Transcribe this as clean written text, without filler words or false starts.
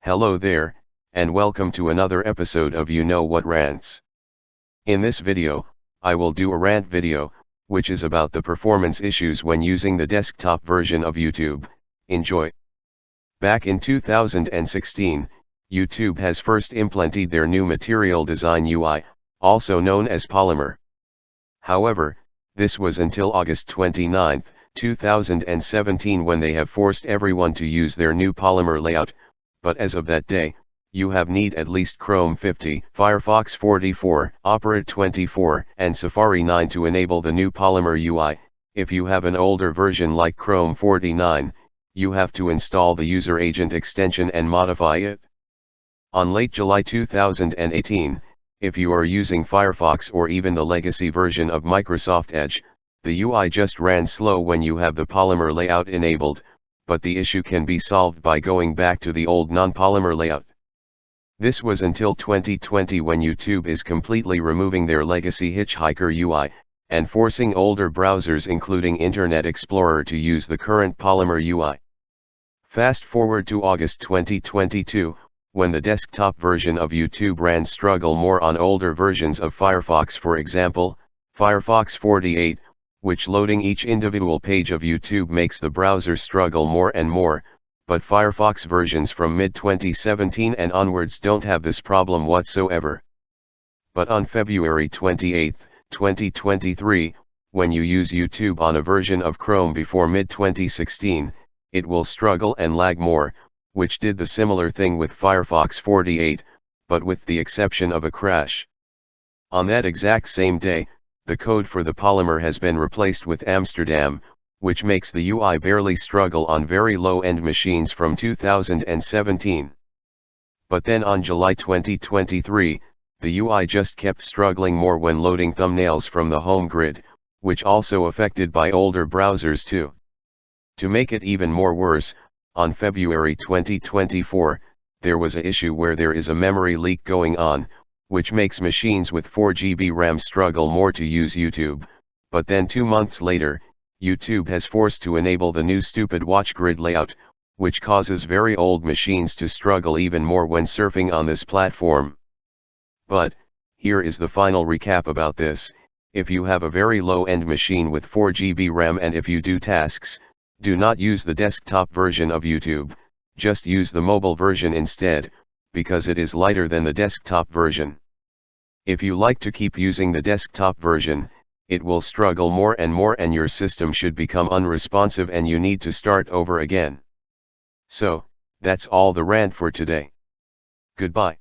Hello there, and welcome to another episode of You Know What Rants. In this video, I will do a rant video, which is about the performance issues when using the desktop version of YouTube. Enjoy. Back in 2016, YouTube has first implemented their new material design UI, also known as Polymer. However, this was until August 29, 2017 when they have forced everyone to use their new Polymer layout, but as of that day, you have need at least Chrome 50, Firefox 44, Opera 24, and Safari 9 to enable the new Polymer UI. If you have an older version like Chrome 49, you have to install the user agent extension and modify it. On late July 2018, if you are using Firefox or even the legacy version of Microsoft Edge, the UI just ran slow when you have the Polymer layout enabled, but the issue can be solved by going back to the old non-Polymer layout. This was until 2020 when YouTube is completely removing their legacy Hitchhiker UI, and forcing older browsers including Internet Explorer to use the current Polymer UI. Fast forward to August 2022, when the desktop version of YouTube ran struggle more on older versions of Firefox, for example, Firefox 48, which loading each individual page of YouTube makes the browser struggle more and more, but Firefox versions from mid-2017 and onwards don't have this problem whatsoever. But on February 28, 2023, when you use YouTube on a version of Chrome before mid-2016, it will struggle and lag more, which did the similar thing with Firefox 48, but with the exception of a crash. On that exact same day, the code for the Polymer has been replaced with Amsterdam, which makes the UI barely struggle on very low-end machines from 2017. But then on July 2023, the UI just kept struggling more when loading thumbnails from the home grid, which also affected by older browsers too. To make it even more worse, on February 2024, there was an issue where there is a memory leak going on, which makes machines with 4 GB RAM struggle more to use YouTube, but then 2 months later, YouTube has forced to enable the new stupid watch grid layout, which causes very old machines to struggle even more when surfing on this platform. But, here is the final recap about this: if you have a very low-end machine with 4 GB RAM and if you do tasks, do not use the desktop version of YouTube, just use the mobile version instead, because it is lighter than the desktop version. If you like to keep using the desktop version, it will struggle more and your system should become unresponsive and you need to start over again. So, that's all the rant for today. Goodbye.